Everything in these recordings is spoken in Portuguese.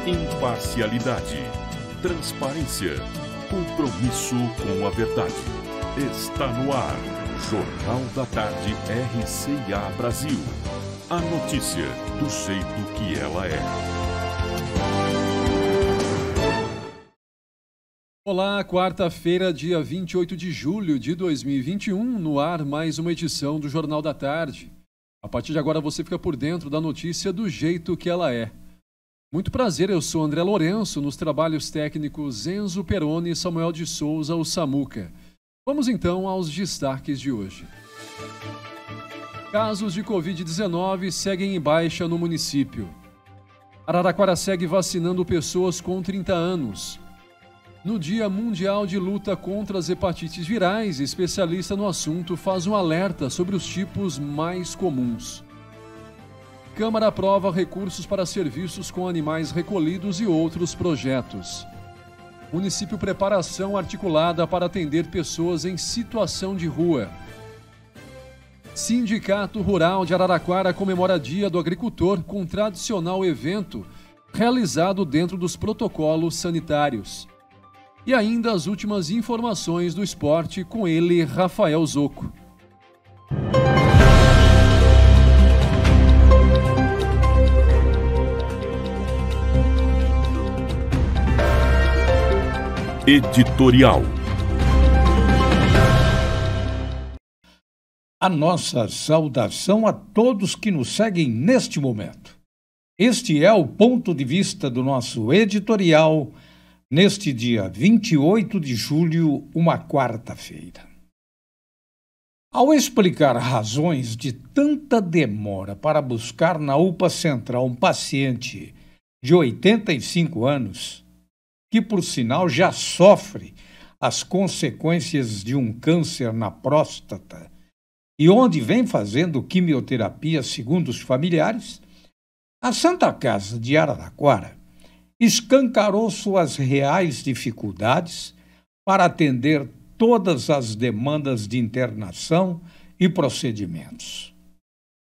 Imparcialidade, transparência, compromisso com a verdade. Está no ar, Jornal da Tarde RCA Brasil. A notícia do jeito que ela é. Olá, quarta-feira, dia 28 de julho de 2021, no ar mais uma edição do Jornal da Tarde. A partir de agora você fica por dentro da notícia do jeito que ela é. Muito prazer, eu sou André Lourenço, nos trabalhos técnicos Enzo Peroni e Samuel de Souza, o Samuca. Vamos então aos destaques de hoje. Casos de Covid-19 seguem em baixa no município. Araraquara segue vacinando pessoas com 30 anos. No Dia Mundial de Luta contra as Hepatites Virais, especialista no assunto faz um alerta sobre os tipos mais comuns. Câmara aprova recursos para serviços com animais recolhidos e outros projetos. Município prepara ação articulada para atender pessoas em situação de rua. Sindicato Rural de Araraquara comemora Dia do Agricultor com tradicional evento realizado dentro dos protocolos sanitários. E ainda as últimas informações do esporte com ele, Rafael Zocco. Editorial. A nossa saudação a todos que nos seguem neste momento. Este é o ponto de vista do nosso editorial neste dia 28 de julho, uma quarta-feira. Ao explicar razões de tanta demora para buscar na UPA Central um paciente de 85 anos, que por sinal já sofre as consequências de um câncer na próstata e onde vem fazendo quimioterapia segundo os familiares, a Santa Casa de Araraquara escancarou suas reais dificuldades para atender todas as demandas de internação e procedimentos.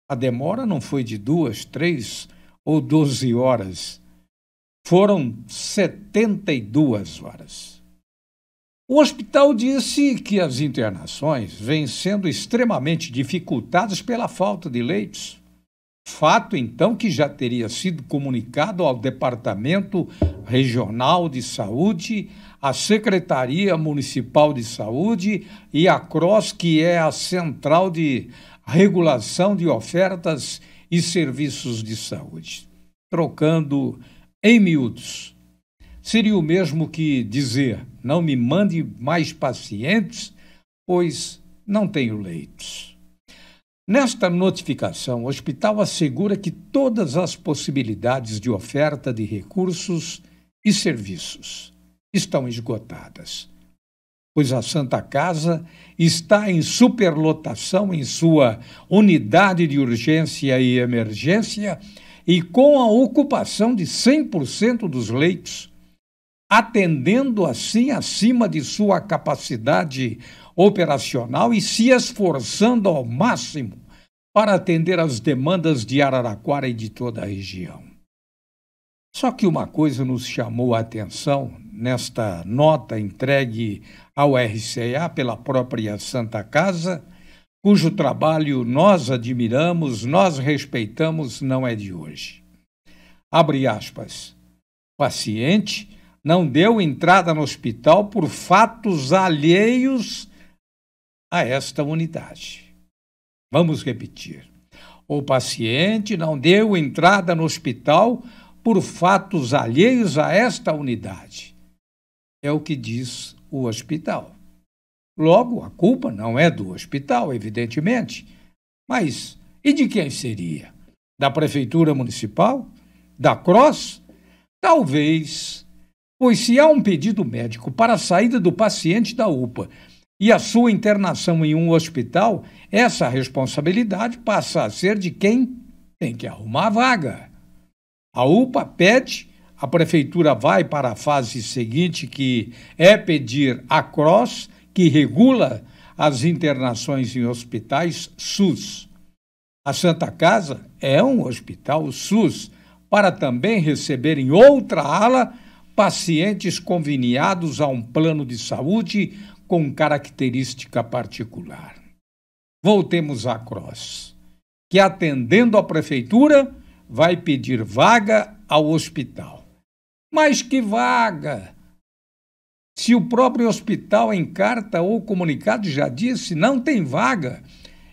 A demora não foi de 2, 3 ou 12 horas, foram 72 horas. O hospital disse que as internações vêm sendo extremamente dificultadas pela falta de leitos. Fato, então, que já teria sido comunicado ao Departamento Regional de Saúde, à Secretaria Municipal de Saúde e à CROS, que é a Central de Regulação de Ofertas e Serviços de Saúde. Trocando em miúdos, seria o mesmo que dizer: não me mande mais pacientes, pois não tenho leitos. Nesta notificação, o hospital assegura que todas as possibilidades de oferta de recursos e serviços estão esgotadas, pois a Santa Casa está em superlotação em sua unidade de urgência e emergência e com a ocupação de 100% dos leitos, atendendo assim acima de sua capacidade operacional e se esforçando ao máximo para atender às demandas de Araraquara e de toda a região. Só que uma coisa nos chamou a atenção nesta nota entregue ao RCA pela própria Santa Casa, cujo trabalho nós admiramos, nós respeitamos, não é de hoje. Abre aspas. Paciente não deu entrada no hospital por fatos alheios a esta unidade. Vamos repetir. O paciente não deu entrada no hospital por fatos alheios a esta unidade. É o que diz o hospital. Logo, a culpa não é do hospital, evidentemente. Mas e de quem seria? Da Prefeitura Municipal? Da CROS? Talvez. Pois se há um pedido médico para a saída do paciente da UPA e a sua internação em um hospital, essa responsabilidade passa a ser de quem tem que arrumar a vaga. A UPA pede, a Prefeitura vai para a fase seguinte, que é pedir à CROS, que regula as internações em hospitais SUS. A Santa Casa é um hospital SUS, para também receber em outra ala pacientes conveniados a um plano de saúde com característica particular. Voltemos à Cross, que atendendo a prefeitura vai pedir vaga ao hospital. Mas que vaga? Se o próprio hospital em carta ou comunicado já disse não tem vaga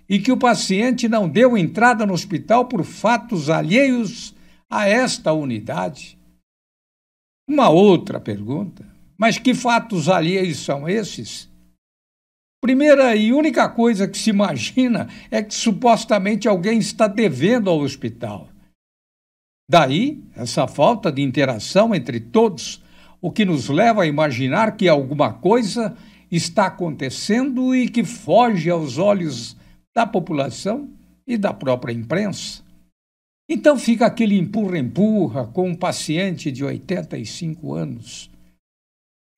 e que o paciente não deu entrada no hospital por fatos alheios a esta unidade. Uma outra pergunta, mas que fatos alheios são esses? Primeira e única coisa que se imagina é que supostamente alguém está devendo ao hospital. Daí, essa falta de interação entre todos, o que nos leva a imaginar que alguma coisa está acontecendo e que foge aos olhos da população e da própria imprensa. Então fica aquele empurra-empurra com um paciente de 85 anos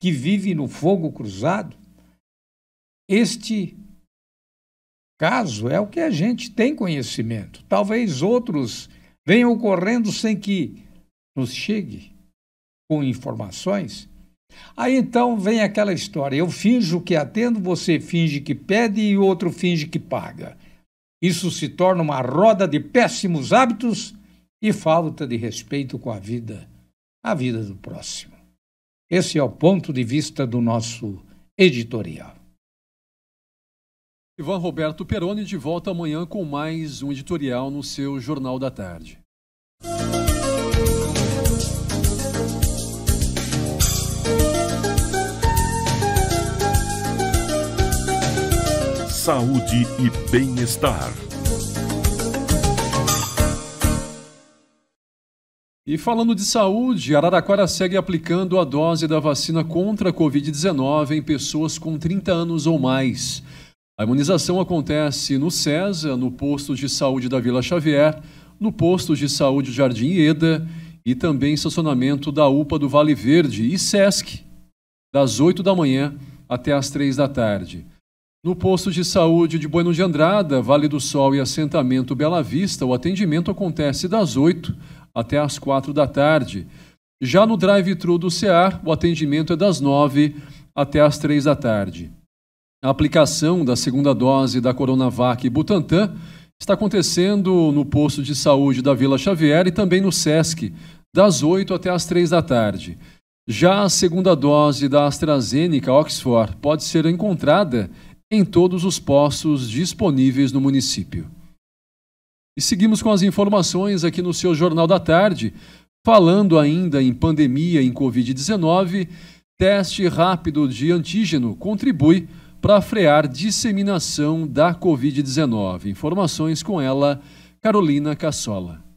que vive no fogo cruzado. Este caso é o que a gente tem conhecimento. Talvez outros venham ocorrendo sem que nos chegue com informações. Aí então vem aquela história, eu finjo que atendo, você finge que pede e outro finge que paga. Isso se torna uma roda de péssimos hábitos e falta de respeito com a vida do próximo. Esse é o ponto de vista do nosso editorial. Ivan Roberto Peroni de volta amanhã com mais um editorial no seu Jornal da Tarde. Saúde e bem-estar. E falando de saúde, Araraquara segue aplicando a dose da vacina contra a Covid-19 em pessoas com 30 anos ou mais. A imunização acontece no CESA, no posto de saúde da Vila Xavier, no posto de saúde Jardim Ieda e também estacionamento da UPA do Vale Verde e SESC, das 8 da manhã até as 3 da tarde. No posto de saúde de Bueno de Andrada, Vale do Sol e assentamento Bela Vista, o atendimento acontece das 8 até as 4 da tarde. Já no drive-thru do CEAR, o atendimento é das 9 até as 3 da tarde. A aplicação da segunda dose da Coronavac e Butantan está acontecendo no posto de saúde da Vila Xavier e também no SESC, das 8 até as 3 da tarde. Já a segunda dose da AstraZeneca Oxford pode ser encontrada em todos os postos disponíveis no município. E seguimos com as informações aqui no seu Jornal da Tarde, falando ainda em pandemia em Covid-19, teste rápido de antígeno contribui para frear disseminação da Covid-19. Informações com ela, Carolina Cassola.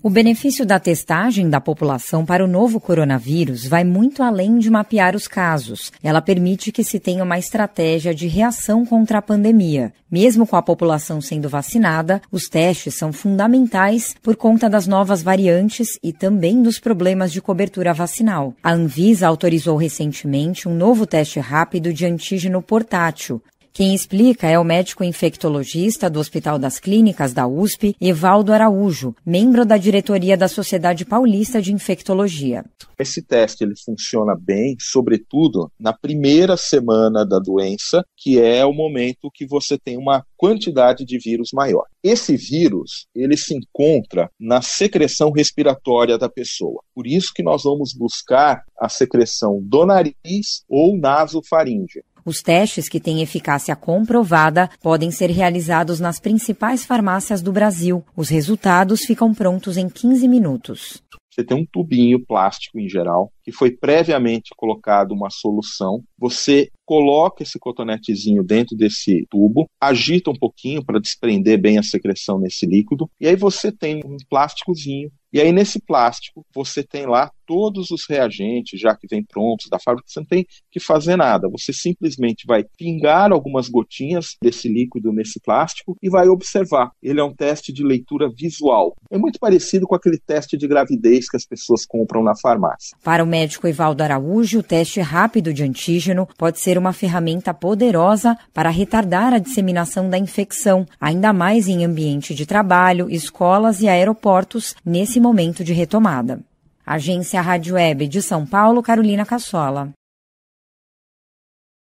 O benefício da testagem da população para o novo coronavírus vai muito além de mapear os casos. Ela permite que se tenha uma estratégia de reação contra a pandemia. Mesmo com a população sendo vacinada, os testes são fundamentais por conta das novas variantes e também dos problemas de cobertura vacinal. A Anvisa autorizou recentemente um novo teste rápido de antígeno portátil. Quem explica é o médico infectologista do Hospital das Clínicas da USP, Evaldo Araújo, membro da diretoria da Sociedade Paulista de Infectologia. Esse teste ele funciona bem, sobretudo na primeira semana da doença, que é o momento que você tem uma quantidade de vírus maior. Esse vírus, ele se encontra na secreção respiratória da pessoa. Por isso que nós vamos buscar a secreção do nariz ou nasofaríngeo. Os testes que têm eficácia comprovada podem ser realizados nas principais farmácias do Brasil. Os resultados ficam prontos em 15 minutos. Você tem um tubinho plástico em geral, que foi previamente colocado uma solução. Você coloca esse cotonetezinho dentro desse tubo, agita um pouquinho para desprender bem a secreção nesse líquido, e aí você tem um plásticozinho. E aí nesse plástico você tem lá todos os reagentes, já que vem prontos da fábrica, você não tem que fazer nada. Você simplesmente vai pingar algumas gotinhas desse líquido nesse plástico e vai observar. Ele é um teste de leitura visual. É muito parecido com aquele teste de gravidez que as pessoas compram na farmácia. Para o médico Evaldo Araújo, o teste rápido de antígeno pode ser uma ferramenta poderosa para retardar a disseminação da infecção, ainda mais em ambiente de trabalho, escolas e aeroportos, nesse nesse momento de retomada. Agência Rádio Web de São Paulo, Carolina Cassola.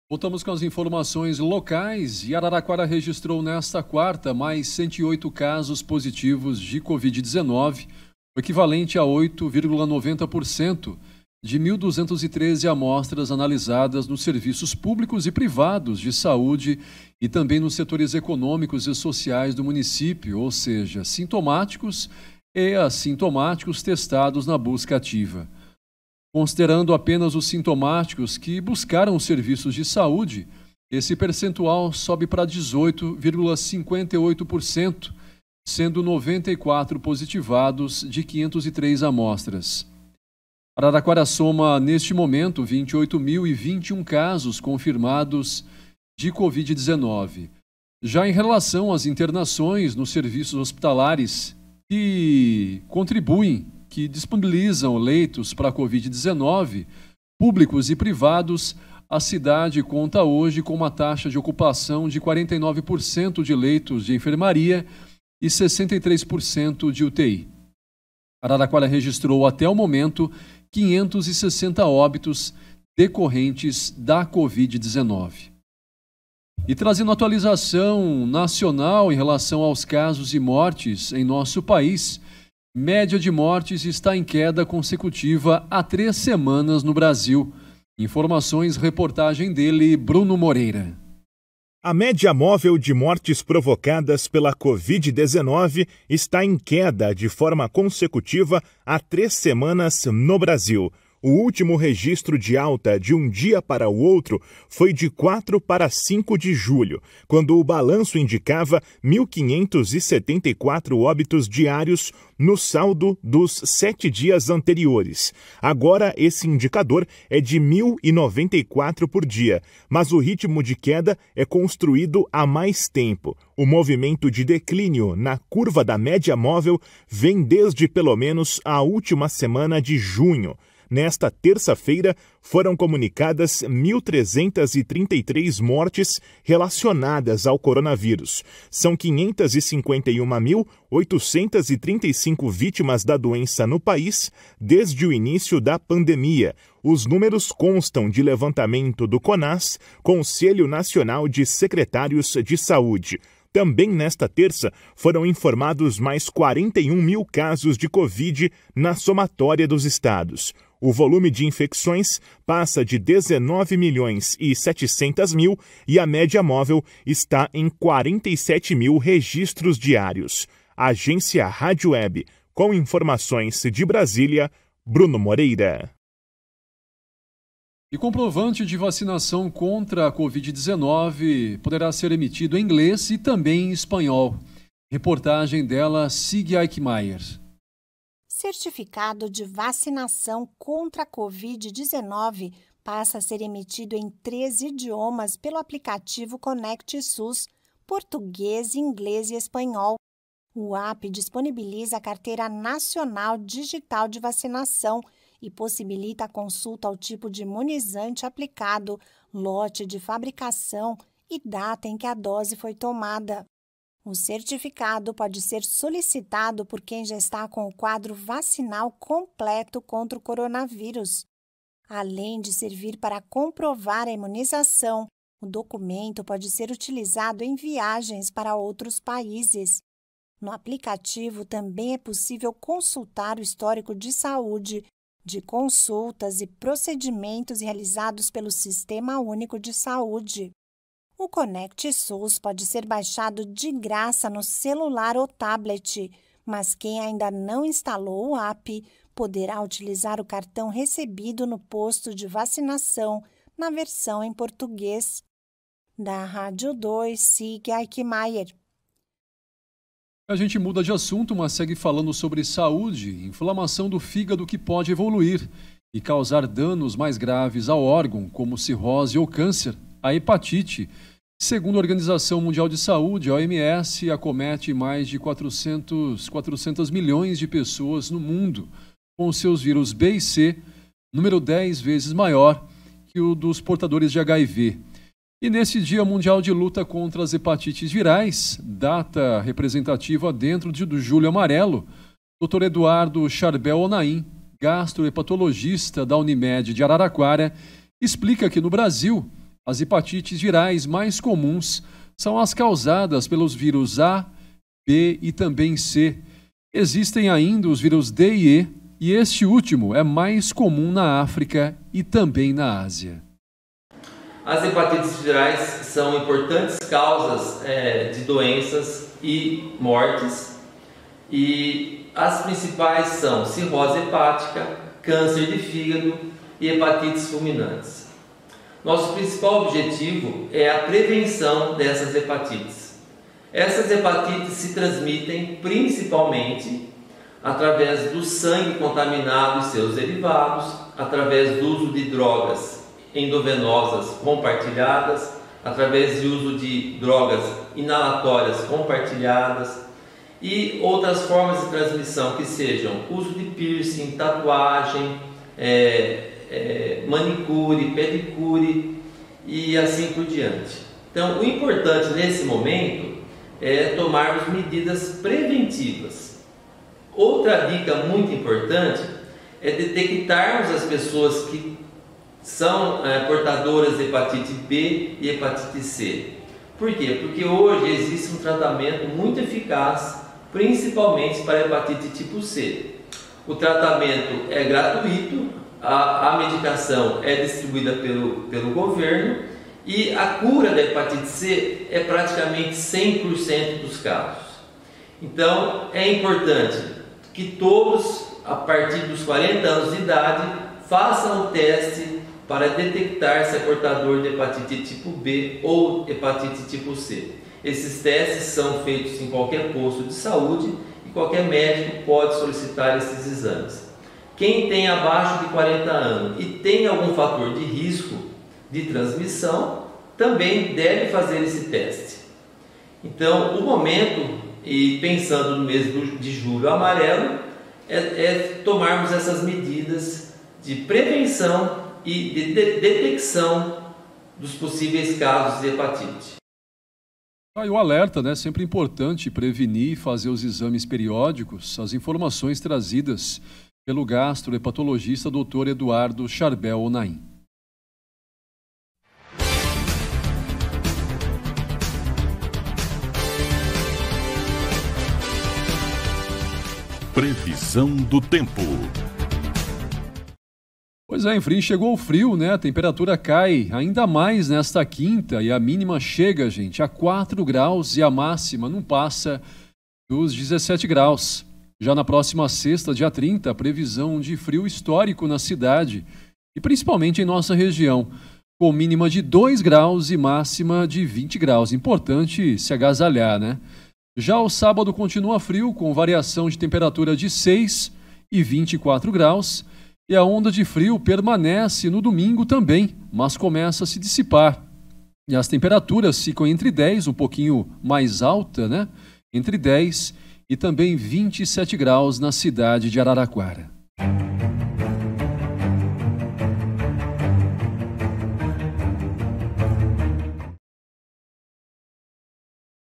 Voltamos com as informações locais. E Araraquara registrou nesta quarta mais 108 casos positivos de Covid-19, o equivalente a 8,90% de 1.213 amostras analisadas nos serviços públicos e privados de saúde e também nos setores econômicos e sociais do município, ou seja, sintomáticos e assintomáticos testados na busca ativa. Considerando apenas os sintomáticos que buscaram serviços de saúde, esse percentual sobe para 18,58%, sendo 94 positivados de 503 amostras. Araraquara soma, neste momento, 28.021 casos confirmados de Covid-19. Já em relação às internações nos serviços hospitalares que contribuem, que disponibilizam leitos para a Covid-19, públicos e privados, a cidade conta hoje com uma taxa de ocupação de 49% de leitos de enfermaria e 63% de UTI. Araraquara registrou até o momento 560 óbitos decorrentes da Covid-19. E trazendo atualização nacional em relação aos casos e mortes em nosso país, média de mortes está em queda consecutiva há 3 semanas no Brasil. Informações, reportagem dele, Bruno Moreira. A média móvel de mortes provocadas pela Covid-19 está em queda de forma consecutiva há 3 semanas no Brasil. O último registro de alta de um dia para o outro foi de 4 para 5 de julho, quando o balanço indicava 1.574 óbitos diários no saldo dos 7 dias anteriores. Agora, esse indicador é de 1.094 por dia, mas o ritmo de queda é construído há mais tempo. O movimento de declínio na curva da média móvel vem desde pelo menos a última semana de junho. Nesta terça-feira, foram comunicadas 1.333 mortes relacionadas ao coronavírus. São 551.835 vítimas da doença no país desde o início da pandemia. Os números constam de levantamento do CONAS, Conselho Nacional de Secretários de Saúde. Também nesta terça, foram informados mais 41 mil casos de Covid na somatória dos estados. O volume de infecções passa de 19.700.000 e a média móvel está em 47 mil registros diários. Agência Rádio Web, com informações de Brasília, Bruno Moreira. E comprovante de vacinação contra a Covid-19 poderá ser emitido em inglês e também em espanhol. Reportagem dela, Sig Eichmeier. Certificado de vacinação contra a Covid-19 passa a ser emitido em 3 idiomas pelo aplicativo Conect SUS, português, inglês e espanhol. O app disponibiliza a Carteira Nacional Digital de Vacinação e possibilita a consulta ao tipo de imunizante aplicado, lote de fabricação e data em que a dose foi tomada. O certificado pode ser solicitado por quem já está com o quadro vacinal completo contra o coronavírus. Além de servir para comprovar a imunização, o documento pode ser utilizado em viagens para outros países. No aplicativo também é possível consultar o histórico de saúde, de consultas e procedimentos realizados pelo Sistema Único de Saúde. O Conect SUS pode ser baixado de graça no celular ou tablet, mas quem ainda não instalou o app poderá utilizar o cartão recebido no posto de vacinação na versão em português. Da Rádio 2, Sig Eichmeier. A gente muda de assunto, mas segue falando sobre saúde, inflamação do fígado que pode evoluir e causar danos mais graves ao órgão, como cirrose ou câncer. A hepatite, segundo a Organização Mundial de Saúde, a OMS, acomete mais de 400 milhões de pessoas no mundo, com seus vírus B e C, número 10 vezes maior que o dos portadores de HIV. E nesse Dia Mundial de Luta contra as Hepatites Virais, data representativa dentro do Julho Amarelo, Dr. Eduardo Charbel Onaim, gastrohepatologista da Unimed de Araraquara, explica que no Brasil, as hepatites virais mais comuns são as causadas pelos vírus A, B e também C. Existem ainda os vírus D e este último é mais comum na África e também na Ásia. As hepatites virais são importantes causas de doenças e mortes, e as principais são cirrose hepática, câncer de fígado e hepatites fulminantes. Nosso principal objetivo é a prevenção dessas hepatites. Essas hepatites se transmitem principalmente através do sangue contaminado e seus derivados, através do uso de drogas endovenosas compartilhadas, através do uso de drogas inalatórias compartilhadas e outras formas de transmissão que sejam uso de piercing, tatuagem, manicure, pedicure e assim por diante. Então, o importante nesse momento é tomarmos medidas preventivas. Outra dica muito importante é detectarmos as pessoas que são portadoras de hepatite B e hepatite C. Por quê? Porque hoje existe um tratamento muito eficaz, principalmente para a hepatite tipo C. O tratamento é gratuito, a medicação é distribuída pelo governo e a cura da hepatite C é praticamente 100% dos casos. Então, é importante que todos, a partir dos 40 anos de idade, façam o teste para detectar se é portador de hepatite tipo B ou hepatite tipo C. Esses testes são feitos em qualquer posto de saúde e qualquer médico pode solicitar esses exames. Quem tem abaixo de 40 anos e tem algum fator de risco de transmissão, também deve fazer esse teste. Então, o momento, e pensando no mês de julho amarelo, é tomarmos essas medidas de prevenção e de detecção dos possíveis casos de hepatite. Aí o alerta, né? Sempre importante prevenir e fazer os exames periódicos, as informações trazidas pelo gastrohepatologista Dr. Eduardo Charbel Onaim. Previsão do tempo. Pois é, enfim, chegou o frio, né? A temperatura cai ainda mais nesta quinta e a mínima chega, gente, a 4 graus e a máxima não passa dos 17 graus. Já na próxima sexta, dia 30, a previsão de frio histórico na cidade e principalmente em nossa região, com mínima de 2 graus e máxima de 20 graus. Importante se agasalhar, né? Já o sábado continua frio, com variação de temperatura de 6 e 24 graus. E a onda de frio permanece no domingo também, mas começa a se dissipar. E as temperaturas ficam entre 10, um pouquinho mais alta, né? Entre 10 e também 27 graus na cidade de Araraquara.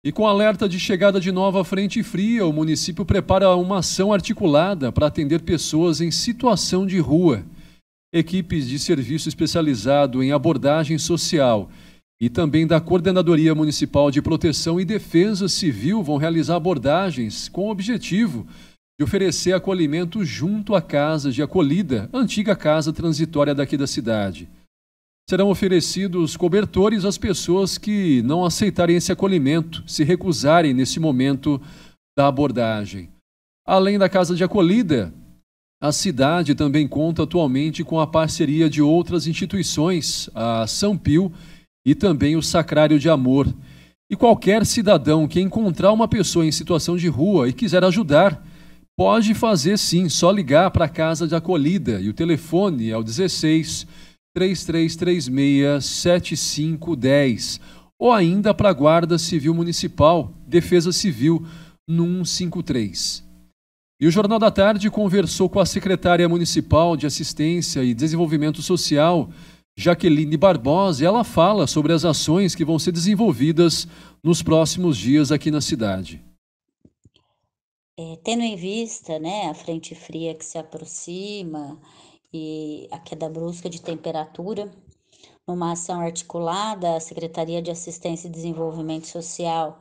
E com alerta de chegada de nova frente fria, o município prepara uma ação articulada para atender pessoas em situação de rua. Equipes de serviço especializado em abordagem social e também da Coordenadoria Municipal de Proteção e Defesa Civil vão realizar abordagens com o objetivo de oferecer acolhimento junto à casa de acolhida, antiga casa transitória daqui da cidade. Serão oferecidos cobertores às pessoas que não aceitarem esse acolhimento, se recusarem nesse momento da abordagem. Além da casa de acolhida, a cidade também conta atualmente com a parceria de outras instituições, a São Pio e também o Sacrário de Amor. E qualquer cidadão que encontrar uma pessoa em situação de rua e quiser ajudar, pode fazer sim, só ligar para a casa de acolhida e o telefone é o 16 3336-7510 ou ainda para a Guarda Civil Municipal, Defesa Civil no 153. E o Jornal da Tarde conversou com a secretária municipal de Assistência e Desenvolvimento Social, Jaqueline Barbosa, e ela fala sobre as ações que vão ser desenvolvidas nos próximos dias aqui na cidade. Tendo em vista, né, a frente fria que se aproxima e a queda brusca de temperatura, numa ação articulada, a Secretaria de Assistência e Desenvolvimento Social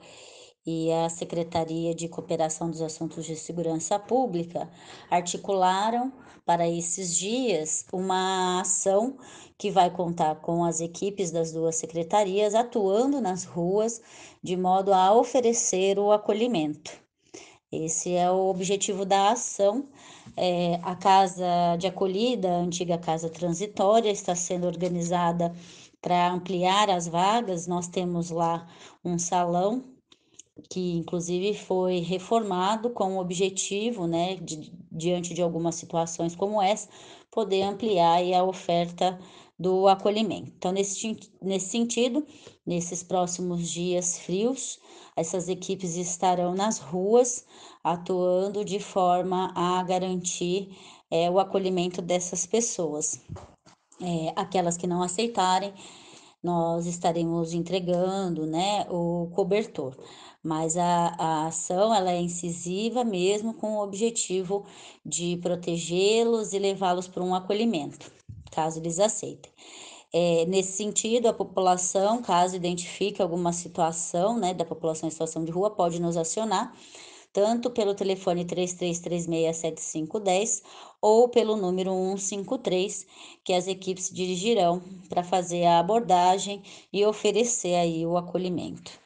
e a Secretaria de Cooperação dos Assuntos de Segurança Pública articularam para esses dias uma ação que vai contar com as equipes das duas secretarias atuando nas ruas de modo a oferecer o acolhimento. Esse é o objetivo da ação. A casa de acolhida, a antiga casa transitória, está sendo organizada para ampliar as vagas. Nós temos lá um salão que inclusive foi reformado com o objetivo, né, diante de algumas situações como essa, poder ampliar aí a oferta do acolhimento. Então, nesse sentido, nesses próximos dias frios, essas equipes estarão nas ruas, atuando de forma a garantir o acolhimento dessas pessoas. Aquelas que não aceitarem, nós estaremos entregando, né, o cobertor. Mas a ação ela é incisiva mesmo com o objetivo de protegê-los e levá-los para um acolhimento, caso eles aceitem. Nesse sentido, a população, caso identifique alguma situação, né, da população em situação de rua, pode nos acionar, tanto pelo telefone 33367510 ou pelo número 153, que as equipes se dirigirão para fazer a abordagem e oferecer aí o acolhimento.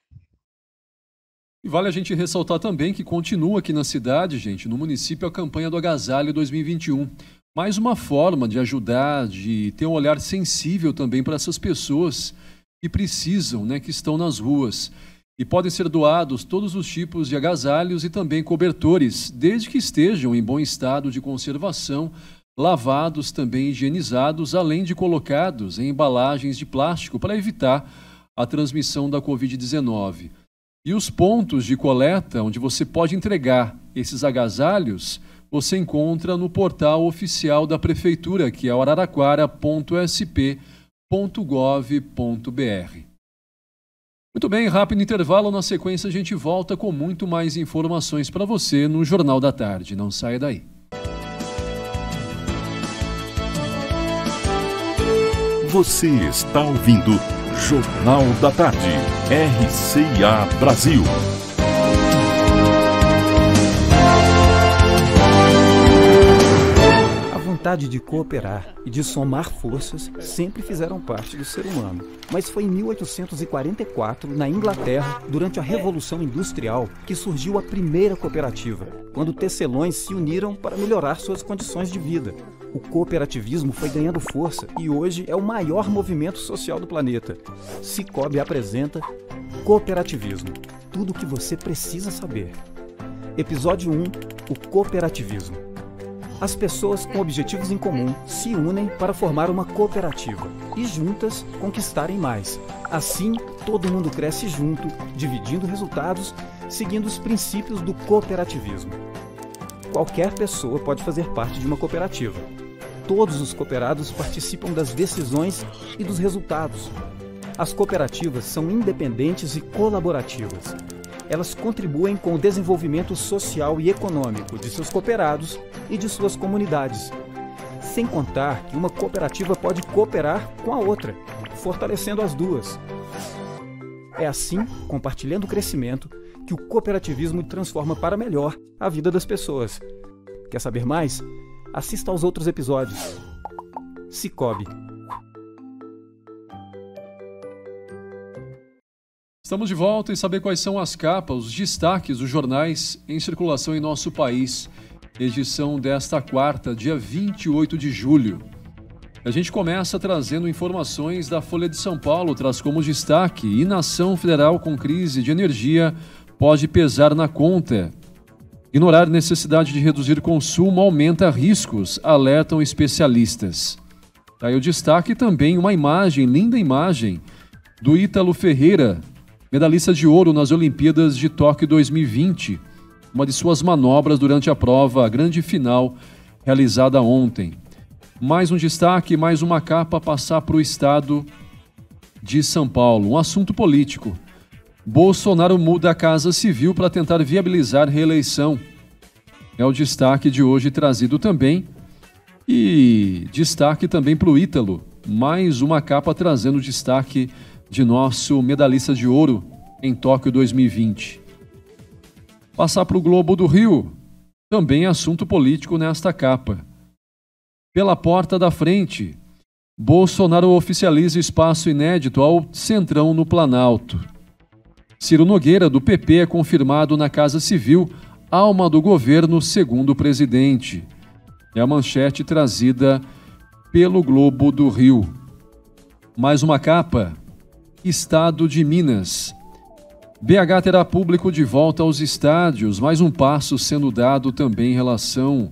E vale a gente ressaltar também que continua aqui na cidade, gente, no município, a campanha do Agasalho 2021. Mais uma forma de ajudar, de ter um olhar sensível também para essas pessoas que precisam, né, que estão nas ruas. E podem ser doados todos os tipos de agasalhos e também cobertores, desde que estejam em bom estado de conservação, lavados, também higienizados, além de colocados em embalagens de plástico para evitar a transmissão da Covid-19. E os pontos de coleta, onde você pode entregar esses agasalhos, você encontra no portal oficial da Prefeitura, que é o araraquara.sp.gov.br. Muito bem, rápido intervalo. Na sequência, a gente volta com muito mais informações para você no Jornal da Tarde. Não saia daí. Você está ouvindo Jornal da Tarde, RCA Brasil. A vontade de cooperar e de somar forças sempre fizeram parte do ser humano. Mas foi em 1844, na Inglaterra, durante a Revolução Industrial, que surgiu a primeira cooperativa, quando tecelões se uniram para melhorar suas condições de vida. O cooperativismo foi ganhando força e hoje é o maior movimento social do planeta. Sicoob apresenta Cooperativismo. Tudo o que você precisa saber. Episódio 1. O cooperativismo. As pessoas com objetivos em comum se unem para formar uma cooperativa e juntas conquistarem mais. Assim, todo mundo cresce junto, dividindo resultados, seguindo os princípios do cooperativismo. Qualquer pessoa pode fazer parte de uma cooperativa. Todos os cooperados participam das decisões e dos resultados. As cooperativas são independentes e colaborativas. Elas contribuem com o desenvolvimento social e econômico de seus cooperados e de suas comunidades. Sem contar que uma cooperativa pode cooperar com a outra, fortalecendo as duas. É assim, compartilhando o crescimento, que o cooperativismo transforma para melhor a vida das pessoas. Quer saber mais? Assista aos outros episódios. Sicoob. Estamos de volta e saber quais são as capas, os destaques dos jornais em circulação em nosso país. Edição desta quarta, dia 28 de julho. A gente começa trazendo informações da Folha de São Paulo, traz como destaque: inação federal com crise de energia pode pesar na conta. Ignorar necessidade de reduzir consumo aumenta riscos, alertam especialistas. Aí o destaque também, uma imagem, linda imagem, do Ítalo Ferreira, medalhista de ouro nas Olimpíadas de Tóquio 2020, uma de suas manobras durante a prova, a grande final, realizada ontem. Mais um destaque, mais uma capa a passar para o estado de São Paulo. Um assunto político. Bolsonaro muda a Casa Civil para tentar viabilizar reeleição. É o destaque de hoje trazido também. E destaque também para o Ítalo. Mais uma capa trazendo destaque de nosso medalhista de ouro em Tóquio 2020. Passar para o Globo do Rio. Também assunto político nesta capa. Pela porta da frente, Bolsonaro oficializa espaço inédito ao Centrão no Planalto. Ciro Nogueira, do PP, é confirmado na Casa Civil, alma do governo, segundo o presidente. É a manchete trazida pelo Globo do Rio. Mais uma capa. Estado de Minas. BH terá público de volta aos estádios, mais um passo sendo dado também em relação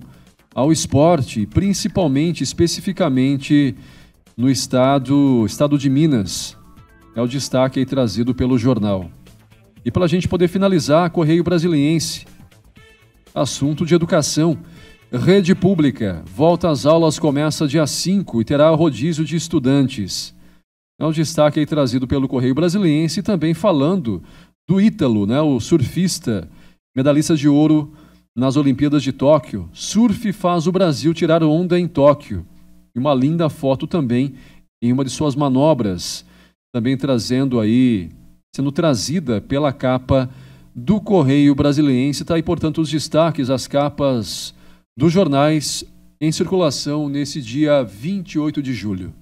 ao esporte, principalmente, especificamente no estado de Minas. É o destaque aí trazido pelo jornal. E para a gente poder finalizar, Correio Brasiliense. Assunto de educação. Rede pública. Volta às aulas começa dia 5 e terá rodízio de estudantes. É o destaque aí trazido pelo Correio Brasiliense e também falando do Ítalo, né, o surfista, medalhista de ouro nas Olimpíadas de Tóquio. Surf faz o Brasil tirar onda em Tóquio. E uma linda foto também em uma de suas manobras, também trazendo aí, sendo trazida pela capa do Correio Brasiliense. Está aí, portanto, os destaques, as capas dos jornais em circulação nesse dia 28 de julho.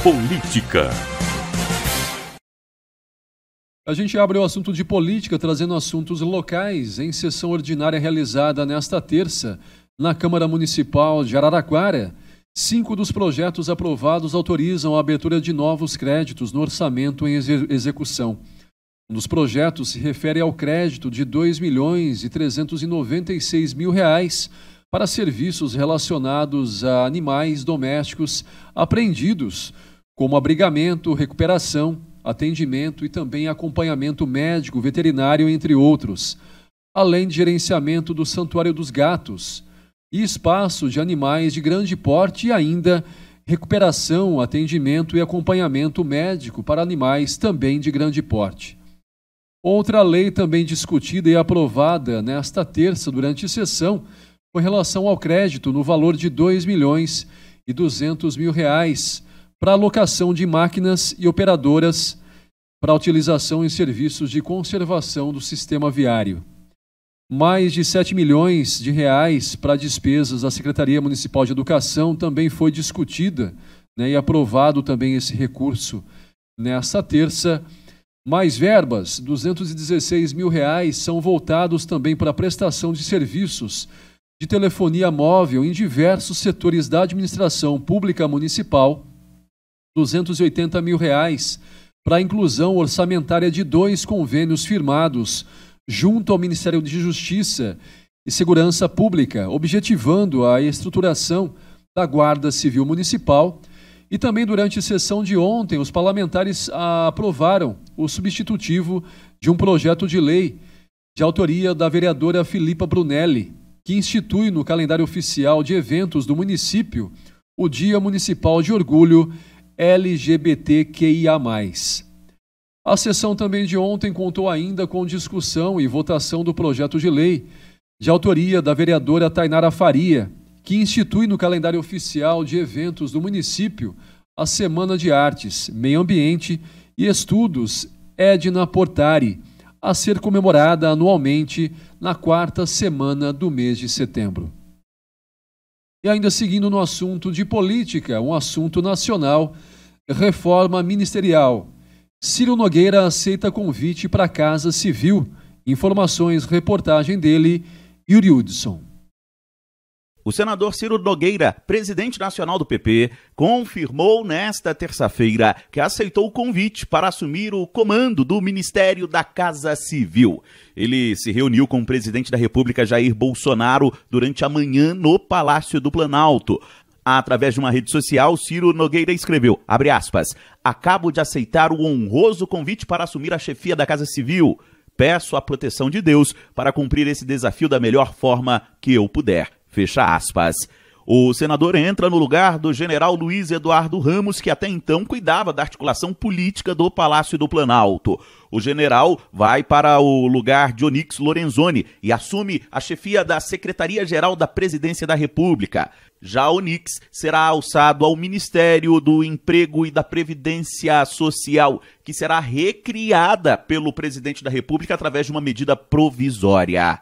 Política. A gente abre o assunto de política, trazendo assuntos locais em sessão ordinária realizada nesta terça na Câmara Municipal de Araraquara. 5 dos projetos aprovados autorizam a abertura de novos créditos no orçamento em execução. Um dos projetos se refere ao crédito de R$ 2.396.000 para serviços relacionados a animais domésticos apreendidos, como abrigamento, recuperação, atendimento e também acompanhamento médico, veterinário, entre outros, além de gerenciamento do Santuário dos Gatos e espaço de animais de grande porte e ainda recuperação, atendimento e acompanhamento médico para animais também de grande porte. Outra lei também discutida e aprovada nesta terça durante a sessão com relação ao crédito no valor de R$ 2.200.000 para alocação de máquinas e operadoras para utilização em serviços de conservação do sistema viário. Mais de R$ 7 milhões para despesas da Secretaria Municipal de Educação também foi discutida, né, e aprovado também esse recurso nesta terça. Mais verbas, R$ 216.000 são voltados também para a prestação de serviços de telefonia móvel em diversos setores da administração pública municipal, R$ 280.000 para a inclusão orçamentária de 2 convênios firmados junto ao Ministério de Justiça e Segurança Pública, objetivando a estruturação da Guarda Civil Municipal. E também durante a sessão de ontem, os parlamentares aprovaram o substitutivo de um projeto de lei de autoria da vereadora Filipa Brunelli, que institui no calendário oficial de eventos do município o Dia Municipal de Orgulho LGBTQIA+. A sessão também de ontem contou ainda com discussão e votação do projeto de lei de autoria da vereadora Tainara Faria, que institui no calendário oficial de eventos do município a Semana de Artes, Meio Ambiente e Estudos Edna Portari, a ser comemorada anualmente na 4ª semana do mês de setembro. E ainda seguindo no assunto de política, um assunto nacional, reforma ministerial. Ciro Nogueira aceita convite para a Casa Civil. Informações, reportagem dele, Yuri Hudson. O senador Ciro Nogueira, presidente nacional do PP, confirmou nesta terça-feira que aceitou o convite para assumir o comando do Ministério da Casa Civil. Ele se reuniu com o presidente da República, Jair Bolsonaro, durante a manhã no Palácio do Planalto. Através de uma rede social, Ciro Nogueira escreveu, abre aspas, acabo de aceitar o honroso convite para assumir a chefia da Casa Civil. Peço a proteção de Deus para cumprir esse desafio da melhor forma que eu puder. fecha aspas. O senador entra no lugar do general Luiz Eduardo Ramos, que até então cuidava da articulação política do Palácio do Planalto. O general vai para o lugar de Onyx Lorenzoni e assume a chefia da Secretaria-Geral da Presidência da República. Já Onyx será alçado ao Ministério do Emprego e da Previdência Social, que será recriada pelo presidente da República através de uma medida provisória.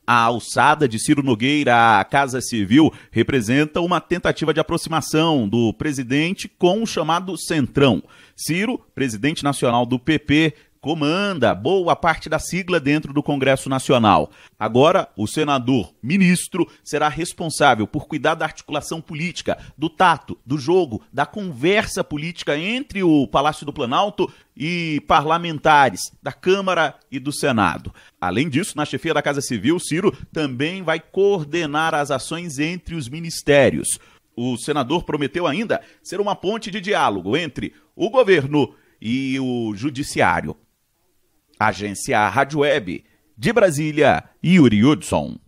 A alçada de Ciro Nogueira à Casa Civil representa uma tentativa de aproximação do presidente com o chamado Centrão. Ciro, presidente nacional do PP, comanda boa parte da sigla dentro do Congresso Nacional. Agora, o senador ministro será responsável por cuidar da articulação política, do tato, do jogo, da conversa política entre o Palácio do Planalto e parlamentares da Câmara e do Senado. Além disso, na chefia da Casa Civil, Ciro também vai coordenar as ações entre os ministérios. O senador prometeu ainda ser uma ponte de diálogo entre o governo e o judiciário. Agência Rádio Web, de Brasília, Yuri Hudson.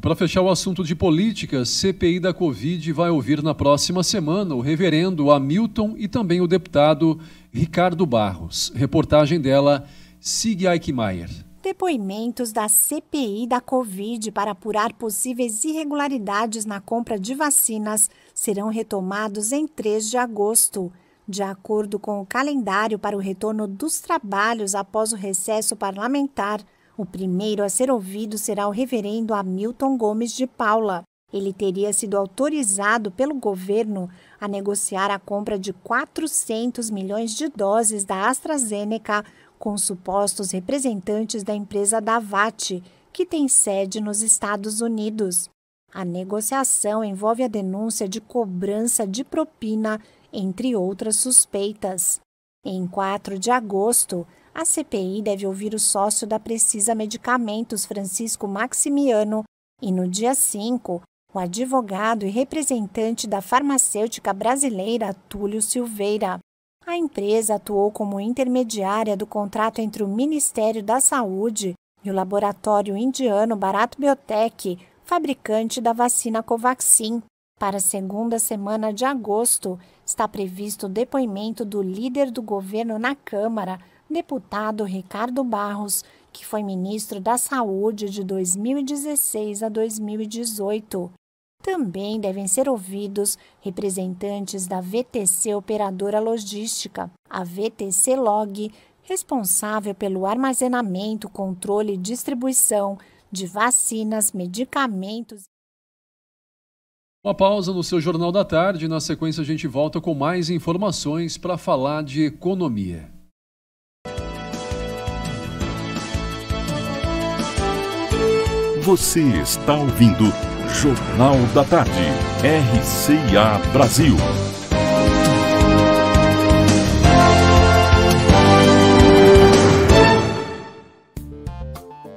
Para fechar o assunto de política, CPI da Covid vai ouvir na próxima semana o reverendo Hamilton e também o deputado Ricardo Barros. Reportagem dela, Sig Eichmeier. Depoimentos da CPI da Covid para apurar possíveis irregularidades na compra de vacinas serão retomados em 3 de agosto. De acordo com o calendário para o retorno dos trabalhos após o recesso parlamentar, o primeiro a ser ouvido será o reverendo Hamilton Gomes de Paula. Ele teria sido autorizado pelo governo a negociar a compra de 400 milhões de doses da AstraZeneca com supostos representantes da empresa Davat, que tem sede nos Estados Unidos. A negociação envolve a denúncia de cobrança de propina, entre outras suspeitas. Em 4 de agosto, a CPI deve ouvir o sócio da Precisa Medicamentos, Francisco Maximiano, e no dia 5, o advogado e representante da farmacêutica brasileira, Túlio Silveira. A empresa atuou como intermediária do contrato entre o Ministério da Saúde e o laboratório indiano Bharat Biotech, fabricante da vacina Covaxin. Para a segunda semana de agosto, está previsto o depoimento do líder do governo na Câmara, deputado Ricardo Barros, que foi ministro da Saúde de 2016 a 2018. Também devem ser ouvidos representantes da VTC Operadora Logística, a VTC Log, responsável pelo armazenamento, controle e distribuição de vacinas, medicamentos. Uma pausa no seu Jornal da Tarde. Na sequência, a gente volta com mais informações para falar de economia. Você está ouvindo Jornal da Tarde, RCA Brasil.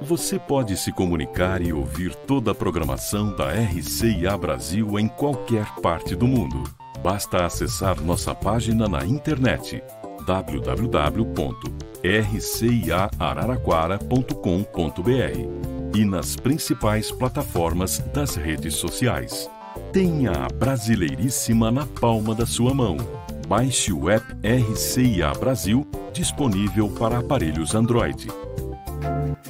Você pode se comunicar e ouvir toda a programação da RCA Brasil em qualquer parte do mundo. Basta acessar nossa página na internet www.rcaararaquara.com.br e nas principais plataformas das redes sociais. Tenha a Brasileiríssima na palma da sua mão. Baixe o app RCA Brasil, disponível para aparelhos Android.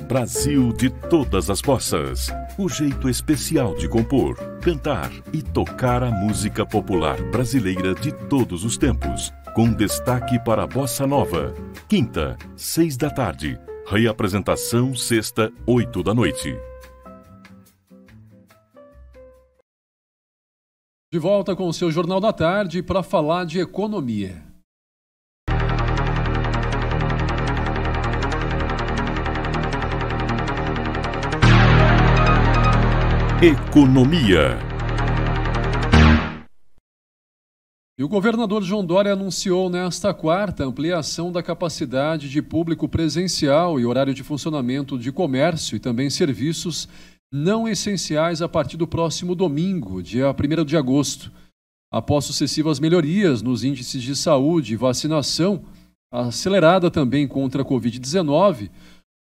Brasil de todas as bossas. O jeito especial de compor, cantar e tocar a música popular brasileira de todos os tempos. Com destaque para a Bossa Nova. Quinta, 6 da tarde. Reapresentação, sexta, 8 da noite. De volta com o seu Jornal da Tarde para falar de economia. Economia. E o governador João Dória anunciou nesta quarta a ampliação da capacidade de público presencial e horário de funcionamento de comércio e também serviços não essenciais a partir do próximo domingo, dia 1º de agosto. Após sucessivas melhorias nos índices de saúde e vacinação, acelerada também contra a Covid-19,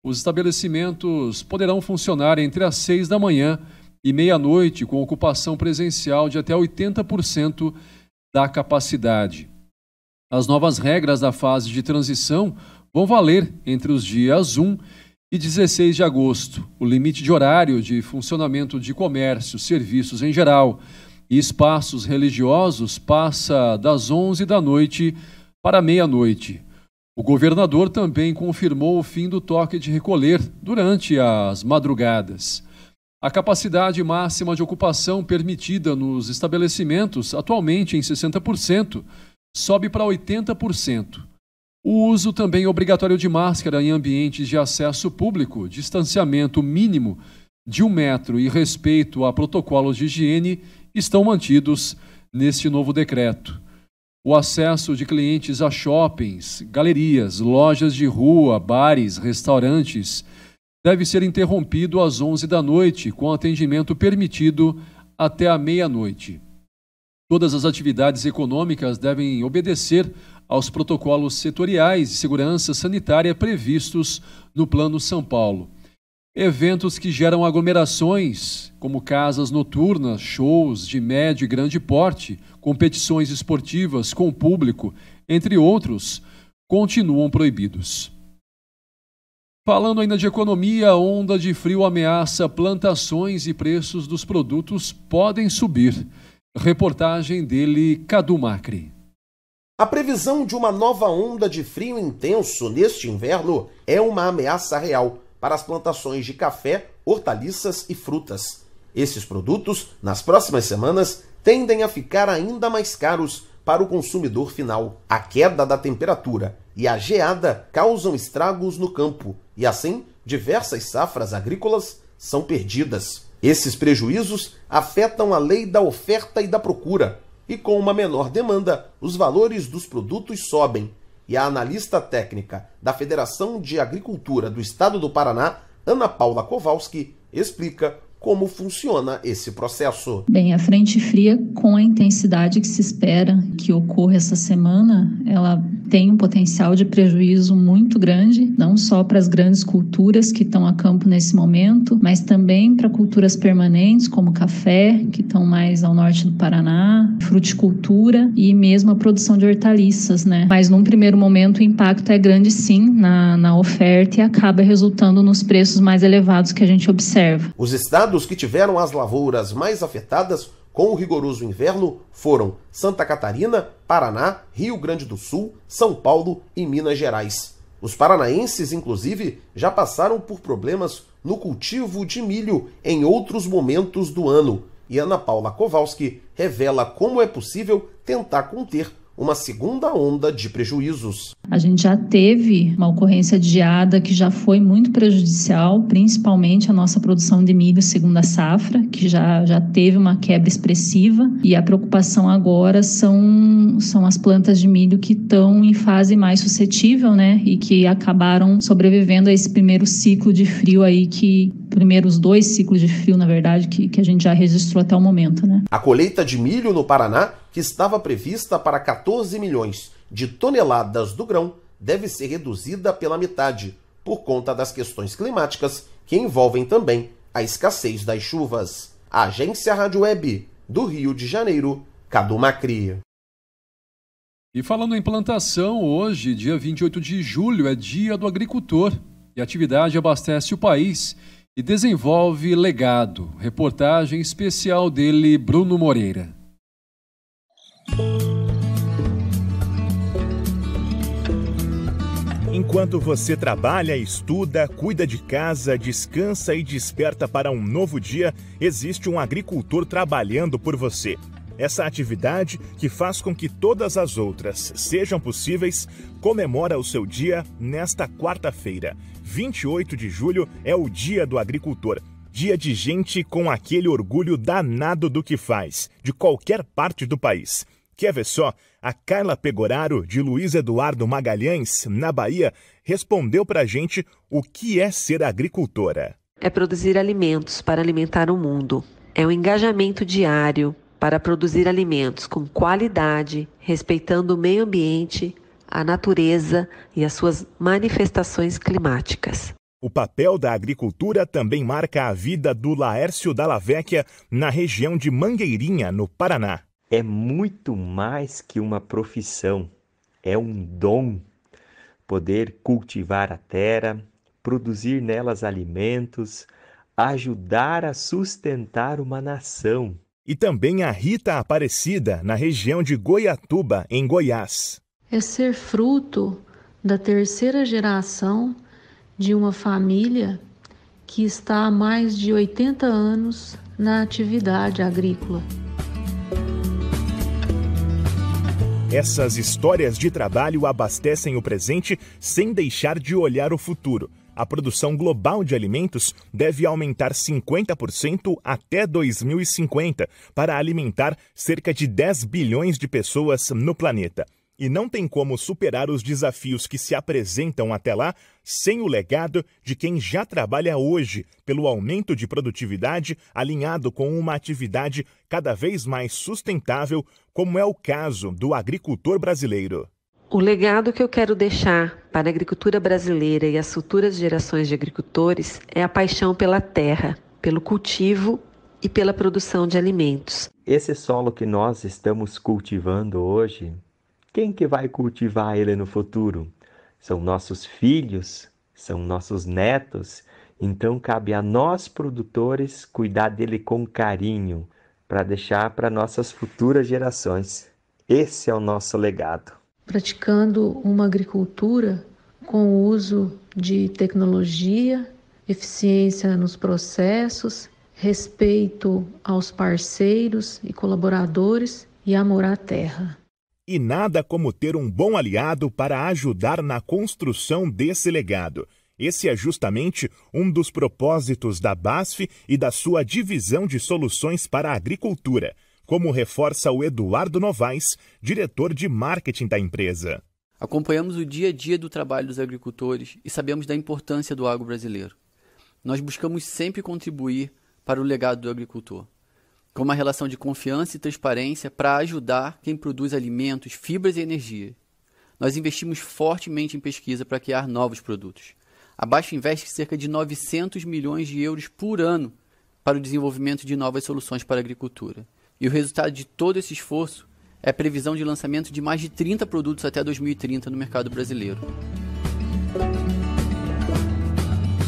os estabelecimentos poderão funcionar entre as 6 da manhã e meia-noite, com ocupação presencial de até 80% da capacidade. As novas regras da fase de transição vão valer entre os dias 1 e 16 de agosto. O limite de horário de funcionamento de comércio, serviços em geral e espaços religiosos passa das 11 da noite para meia-noite. O governador também confirmou o fim do toque de recolher durante as madrugadas. A capacidade máxima de ocupação permitida nos estabelecimentos, atualmente em 60%, sobe para 80%. O uso também obrigatório de máscara em ambientes de acesso público, distanciamento mínimo de 1 metro e respeito a protocolos de higiene estão mantidos neste novo decreto. O acesso de clientes a shoppings, galerias, lojas de rua, bares, restaurantes deve ser interrompido às 11 da noite, com atendimento permitido até a meia-noite. Todas as atividades econômicas devem obedecer aos protocolos setoriais de segurança sanitária previstos no Plano São Paulo. Eventos que geram aglomerações, como casas noturnas, shows de médio e grande porte, competições esportivas com público, entre outros, continuam proibidos. Falando ainda de economia, a onda de frio ameaça plantações e preços dos produtos podem subir. Reportagem dele, Cadu Macri. A previsão de uma nova onda de frio intenso neste inverno é uma ameaça real para as plantações de café, hortaliças e frutas. Esses produtos, nas próximas semanas, tendem a ficar ainda mais caros para o consumidor final. A queda da temperatura e a geada causam estragos no campo e, assim, diversas safras agrícolas são perdidas. Esses prejuízos afetam a lei da oferta e da procura, e com uma menor demanda, os valores dos produtos sobem. E a analista técnica da Federação de Agricultura do Estado do Paraná, Ana Paula Kowalski, explica como funciona esse processo. Bem, a frente fria, com a intensidade que se espera que ocorra essa semana, ela tem um potencial de prejuízo muito grande, não só para as grandes culturas que estão a campo nesse momento, mas também para culturas permanentes, como café, que estão mais ao norte do Paraná, fruticultura e mesmo a produção de hortaliças, né? Mas num primeiro momento o impacto é grande sim na oferta e acaba resultando nos preços mais elevados que a gente observa. Os estados que tiveram as lavouras mais afetadas com o rigoroso inverno foram Santa Catarina, Paraná, Rio Grande do Sul, São Paulo e Minas Gerais. Os paranaenses, inclusive, já passaram por problemas no cultivo de milho em outros momentos do ano. E Ana Paula Kowalski revela como é possível tentar conter uma segunda onda de prejuízos. A gente já teve uma ocorrência de geada que já foi muito prejudicial, principalmente a nossa produção de milho segunda safra, que já teve uma quebra expressiva, e a preocupação agora são as plantas de milho que estão em fase mais suscetível, né, e que acabaram sobrevivendo a esse primeiro ciclo de frio aí, primeiros 2 ciclos de frio, na verdade, que a gente já registrou até o momento, né. A colheita de milho no Paraná, que estava prevista para 14 milhões de toneladas do grão, deve ser reduzida pela metade, por conta das questões climáticas que envolvem também a escassez das chuvas. A Agência Rádio Web do Rio de Janeiro, Cadu Macri. E falando em plantação, hoje, dia 28 de julho, é Dia do Agricultor, e a atividade abastece o país e desenvolve legado. Reportagem especial dele, Bruno Moreira. Enquanto você trabalha, estuda, cuida de casa, descansa e desperta para um novo dia, existe um agricultor trabalhando por você. Essa atividade, que faz com que todas as outras sejam possíveis, comemora o seu dia nesta quarta-feira. 28 de julho é o Dia do Agricultor. Dia de gente com aquele orgulho danado do que faz, de qualquer parte do país. Quer ver só? A Carla Pegoraro, de Luiz Eduardo Magalhães, na Bahia, respondeu pra gente o que é ser agricultora. É produzir alimentos para alimentar o mundo. É um engajamento diário para produzir alimentos com qualidade, respeitando o meio ambiente, a natureza e as suas manifestações climáticas. O papel da agricultura também marca a vida do Laércio Dalla Vecchia na região de Mangueirinha, no Paraná. É muito mais que uma profissão, é um dom. Poder cultivar a terra, produzir nelas alimentos, ajudar a sustentar uma nação. E também a Rita Aparecida, na região de Goiatuba, em Goiás. É ser fruto da terceira geração de uma família que está há mais de 80 anos na atividade agrícola. Essas histórias de trabalho abastecem o presente sem deixar de olhar o futuro. A produção global de alimentos deve aumentar 50% até 2050 para alimentar cerca de 10 bilhões de pessoas no planeta. E não tem como superar os desafios que se apresentam até lá sem o legado de quem já trabalha hoje pelo aumento de produtividade alinhado com uma atividade cada vez mais sustentável, como é o caso do agricultor brasileiro. O legado que eu quero deixar para a agricultura brasileira e as futuras gerações de agricultores é a paixão pela terra, pelo cultivo e pela produção de alimentos. Esse solo que nós estamos cultivando hoje, quem que vai cultivar ele no futuro? São nossos filhos, são nossos netos. Então cabe a nós produtores cuidar dele com carinho para deixar para nossas futuras gerações. Esse é o nosso legado. Praticando uma agricultura com o uso de tecnologia, eficiência nos processos, respeito aos parceiros e colaboradores e amor à terra. E nada como ter um bom aliado para ajudar na construção desse legado. Esse é justamente um dos propósitos da BASF e da sua divisão de soluções para a agricultura, como reforça o Eduardo Novaes, diretor de marketing da empresa. Acompanhamos o dia a dia do trabalho dos agricultores e sabemos da importância do agro brasileiro. Nós buscamos sempre contribuir para o legado do agricultor, com uma relação de confiança e transparência para ajudar quem produz alimentos, fibras e energia. Nós investimos fortemente em pesquisa para criar novos produtos. A BASF investe cerca de 900 milhões de euros por ano para o desenvolvimento de novas soluções para a agricultura. E o resultado de todo esse esforço é a previsão de lançamento de mais de 30 produtos até 2030 no mercado brasileiro.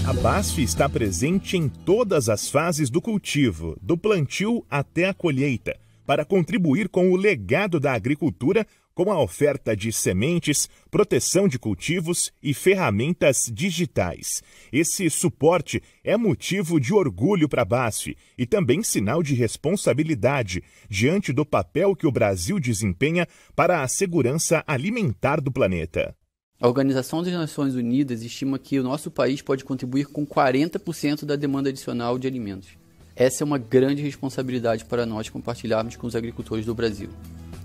A BASF está presente em todas as fases do cultivo, do plantio até a colheita, para contribuir com o legado da agricultura com a oferta de sementes, proteção de cultivos e ferramentas digitais. Esse suporte é motivo de orgulho para a BASF e também sinal de responsabilidade diante do papel que o Brasil desempenha para a segurança alimentar do planeta. A Organização das Nações Unidas estima que o nosso país pode contribuir com 40% da demanda adicional de alimentos. Essa é uma grande responsabilidade para nós compartilharmos com os agricultores do Brasil.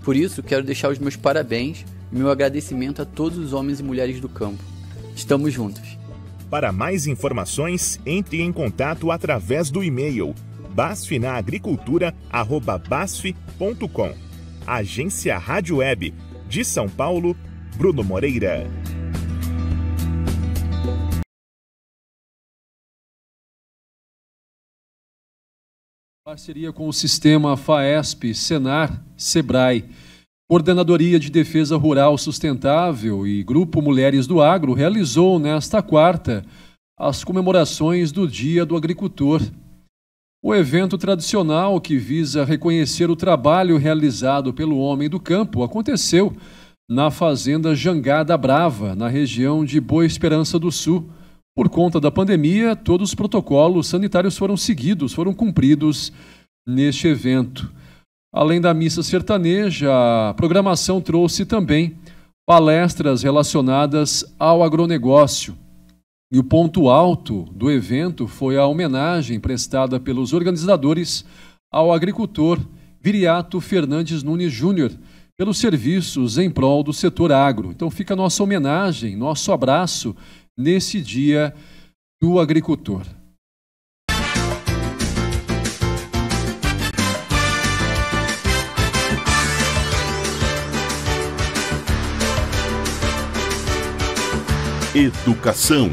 Por isso, quero deixar os meus parabéns e meu agradecimento a todos os homens e mulheres do campo. Estamos juntos. Para mais informações, entre em contato através do e-mail basfnaagricultura@basf.com. Agência Rádio Web de São Paulo, Bruno Moreira. Parceria com o Sistema FAESP, Senar, Sebrae, Coordenadoria de Defesa Rural Sustentável e Grupo Mulheres do Agro realizou nesta quarta as comemorações do Dia do Agricultor. O evento tradicional que visa reconhecer o trabalho realizado pelo homem do campo aconteceu na Fazenda Jangada Brava, na região de Boa Esperança do Sul. Por conta da pandemia, todos os protocolos sanitários foram cumpridos neste evento. Além da missa sertaneja, a programação trouxe também palestras relacionadas ao agronegócio. E o ponto alto do evento foi a homenagem prestada pelos organizadores ao agricultor Viriato Fernandes Nunes Júnior pelos serviços em prol do setor agro. Então fica a nossa homenagem, nosso abraço nesse Dia do Agricultor. Educação.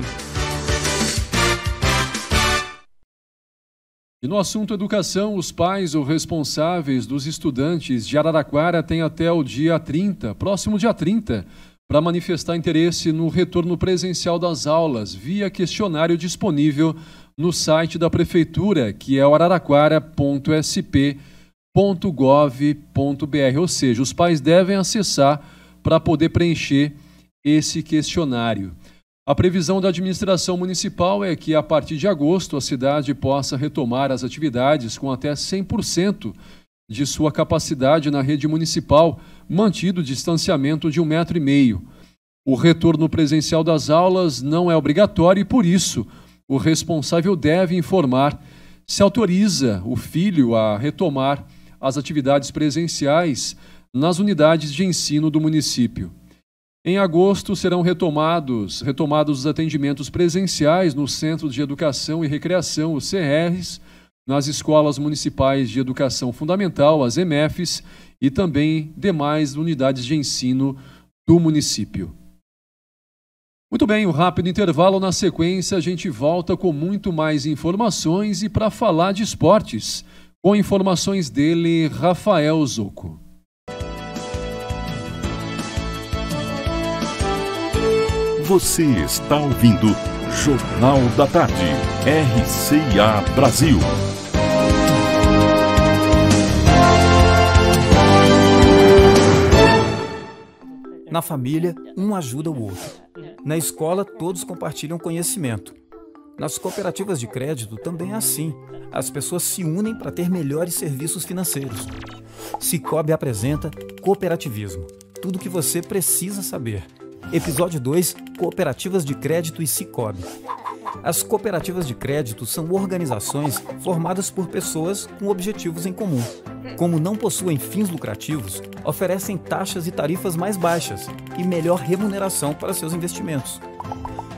E no assunto educação, os pais ou responsáveis dos estudantes de Araraquara têm até o dia 30, próximo dia 30, para manifestar interesse no retorno presencial das aulas via questionário disponível no site da Prefeitura, que é o araraquara.sp.gov.br, ou seja, os pais devem acessar para poder preencher esse questionário. A previsão da administração municipal é que, a partir de agosto, a cidade possa retomar as atividades com até 100% de sua capacidade na rede municipal, mantido o distanciamento de 1,5 metro. O retorno presencial das aulas não é obrigatório e, por isso, o responsável deve informar se autoriza o filho a retomar as atividades presenciais nas unidades de ensino do município. Em agosto, serão retomados os atendimentos presenciais no Centro de Educação e Recreação, os CRs, nas escolas municipais de educação fundamental, as EMEFs, e também demais unidades de ensino do município. Muito bem, um rápido intervalo. Na sequência, a gente volta com muito mais informações e para falar de esportes, com informações dele, Rafael Zocco. Você está ouvindo Jornal da Tarde, RCA Brasil. Na família, um ajuda o outro. Na escola, todos compartilham conhecimento. Nas cooperativas de crédito também é assim. As pessoas se unem para ter melhores serviços financeiros. Sicoob apresenta Cooperativismo. Tudo o que você precisa saber. Episódio 2, Cooperativas de Crédito e Sicoob. As cooperativas de crédito são organizações formadas por pessoas com objetivos em comum. Como não possuem fins lucrativos, oferecem taxas e tarifas mais baixas e melhor remuneração para seus investimentos.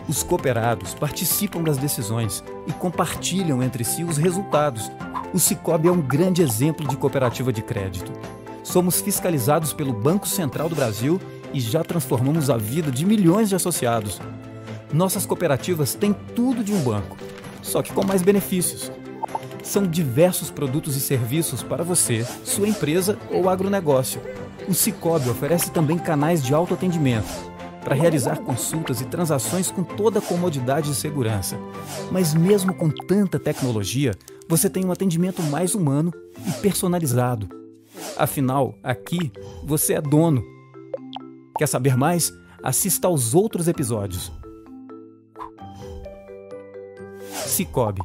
Os cooperados participam das decisões e compartilham entre si os resultados. O Sicoob é um grande exemplo de cooperativa de crédito. Somos fiscalizados pelo Banco Central do Brasil e já transformamos a vida de milhões de associados. Nossas cooperativas têm tudo de um banco, só que com mais benefícios. São diversos produtos e serviços para você, sua empresa ou agronegócio. O Sicoob oferece também canais de autoatendimento para realizar consultas e transações com toda a comodidade e segurança. Mas mesmo com tanta tecnologia, você tem um atendimento mais humano e personalizado. Afinal, aqui, você é dono. Quer saber mais? Assista aos outros episódios. Sicoob.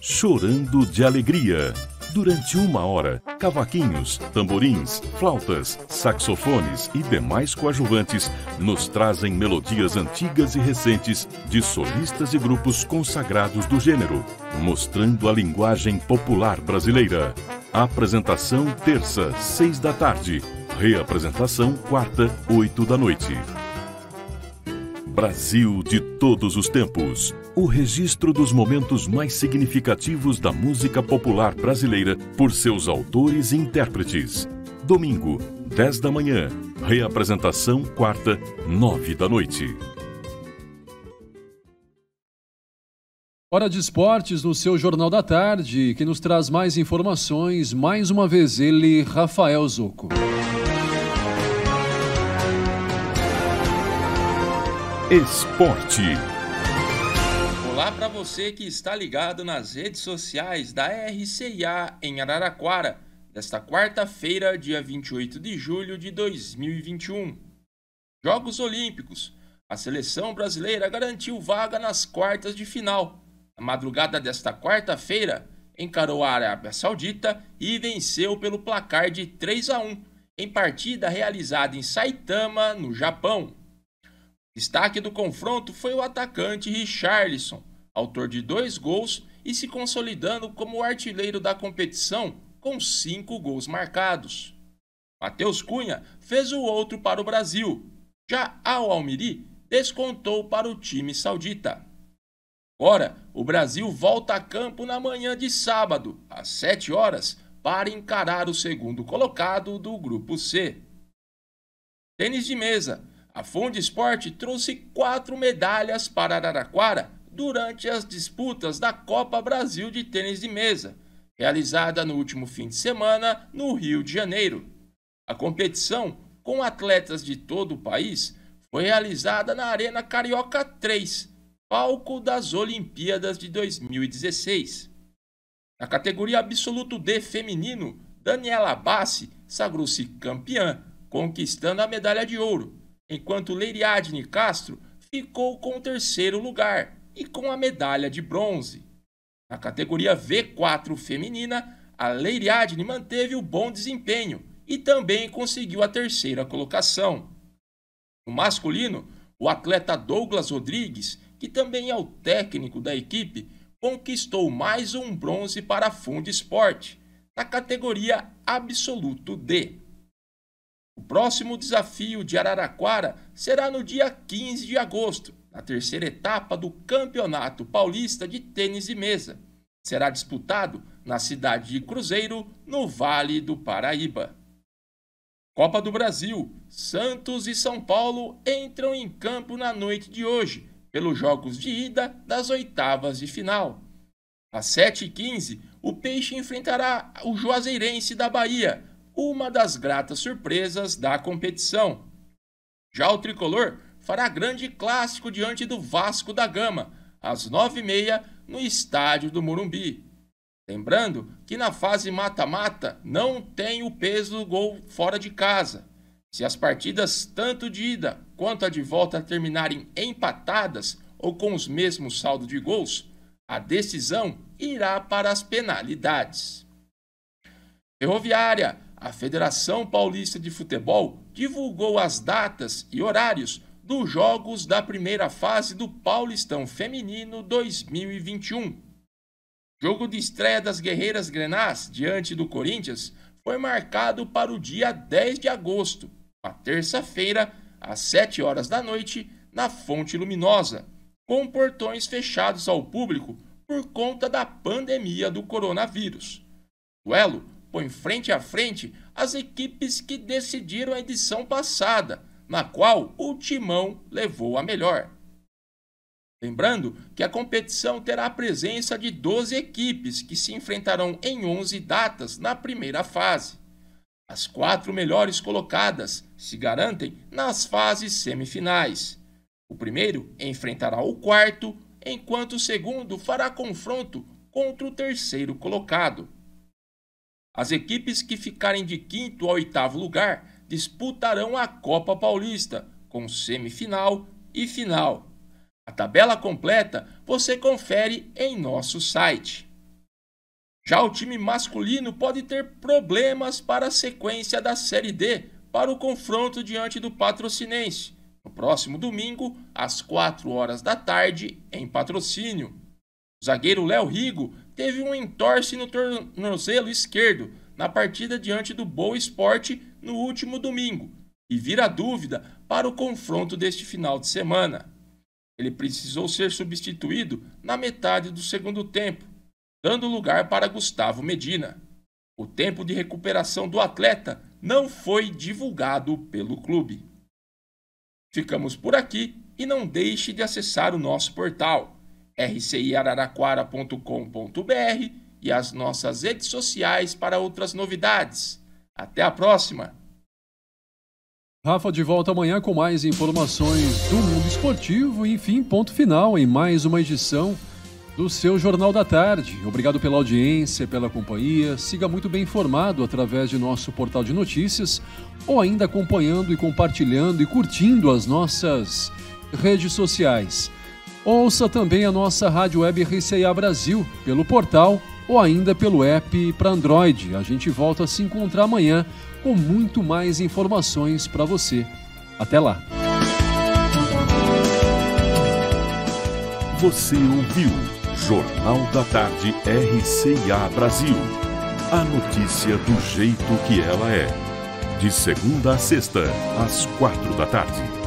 Chorando de alegria. Durante 1 hora, cavaquinhos, tamborins, flautas, saxofones e demais coadjuvantes nos trazem melodias antigas e recentes de solistas e grupos consagrados do gênero, mostrando a linguagem popular brasileira. Apresentação terça, 6 da tarde. Reapresentação quarta, 8 da noite. Brasil de todos os tempos. O registro dos momentos mais significativos da música popular brasileira por seus autores e intérpretes. Domingo, 10 da manhã. Reapresentação quarta, 9 da noite. Hora de esportes no seu Jornal da Tarde, que nos traz mais informações, mais uma vez ele, Rafael Zocco. Esporte. Olá para você que está ligado nas redes sociais da RCA em Araraquara, desta quarta-feira, dia 28 de julho de 2021. Jogos Olímpicos. A seleção brasileira garantiu vaga nas quartas de final. Na madrugada desta quarta-feira, encarou a Arábia Saudita e venceu pelo placar de 3-1, em partida realizada em Saitama, no Japão. Destaque do confronto foi o atacante Richarlison, autor de 2 gols e se consolidando como o artilheiro da competição com 5 gols marcados. Matheus Cunha fez o outro para o Brasil. Já Al-Almiri descontou para o time saudita. Agora, o Brasil volta a campo na manhã de sábado, às 7 horas, para encarar o segundo colocado do Grupo C. Tênis de mesa. A Fundesport trouxe 4 medalhas para Araraquara durante as disputas da Copa Brasil de Tênis de Mesa, realizada no último fim de semana no Rio de Janeiro. A competição, com atletas de todo o país, foi realizada na Arena Carioca 3, palco das Olimpíadas de 2016. Na categoria Absoluto D feminino, Daniela Bassi sagrou-se campeã, conquistando a medalha de ouro, enquanto Leiriadne Castro ficou com o terceiro lugar e com a medalha de bronze. Na categoria V4 feminina, a Leiriadne manteve o bom desempenho e também conseguiu a terceira colocação. No masculino, o atleta Douglas Rodrigues, que também é o técnico da equipe, conquistou mais um bronze para a Fundisport, na categoria Absoluto D. O próximo desafio de Araraquara será no dia 15 de agosto, na terceira etapa do Campeonato Paulista de Tênis de Mesa. Será disputado na cidade de Cruzeiro, no Vale do Paraíba. Copa do Brasil, Santos e São Paulo entram em campo na noite de hoje, pelos jogos de ida das oitavas de final. Às 7h15, o Peixe enfrentará o Juazeirense da Bahia, uma das gratas surpresas da competição. Já o Tricolor fará grande clássico diante do Vasco da Gama, às 9h30, no estádio do Morumbi. Lembrando que na fase mata-mata não tem o peso do gol fora de casa. Se as partidas tanto de ida quanto a de volta terminarem empatadas ou com os mesmos saldos de gols, a decisão irá para as penalidades. Ferroviária, a Federação Paulista de Futebol divulgou as datas e horários dos jogos da primeira fase do Paulistão Feminino 2021. Jogo de estreia das Guerreiras Grenás diante do Corinthians foi marcado para o dia 10 de agosto, uma terça-feira, às 7h da noite, na Fonte Luminosa, com portões fechados ao público por conta da pandemia do coronavírus. O duelo põe frente a frente as equipes que decidiram a edição passada, na qual o Timão levou a melhor. Lembrando que a competição terá a presença de 12 equipes que se enfrentarão em 11 datas na primeira fase. As 4 melhores colocadas se garantem nas fases semifinais. O primeiro enfrentará o quarto, enquanto o segundo fará confronto contra o terceiro colocado. As equipes que ficarem de 5º ao 8º lugar disputarão a Copa Paulista, com semifinal e final. A tabela completa você confere em nosso site. Já o time masculino pode ter problemas para a sequência da Série D para o confronto diante do Patrocinense, no próximo domingo, às 16h, em Patrocínio. O zagueiro Léo Rigo teve um entorse no tornozelo esquerdo na partida diante do Boa Esporte no último domingo e vira dúvida para o confronto deste final de semana. Ele precisou ser substituído na metade do segundo tempo, dando lugar para Gustavo Medina. O tempo de recuperação do atleta não foi divulgado pelo clube. Ficamos por aqui e não deixe de acessar o nosso portal rciararaquara.com.br e as nossas redes sociais para outras novidades. Até a próxima! Rafa de volta amanhã com mais informações do mundo esportivo e, enfim, ponto final em mais uma edição do seu Jornal da Tarde. Obrigado pela audiência, pela companhia. Siga muito bem informado através de nosso portal de notícias ou ainda acompanhando e compartilhando e curtindo as nossas redes sociais. Ouça também a nossa rádio web RCA Brasil pelo portal ou ainda pelo app para Android. A gente volta a se encontrar amanhã com muito mais informações para você. Até lá! Você ouviu Jornal da Tarde RCA Brasil. A notícia do jeito que ela é. De segunda a sexta, às 16h.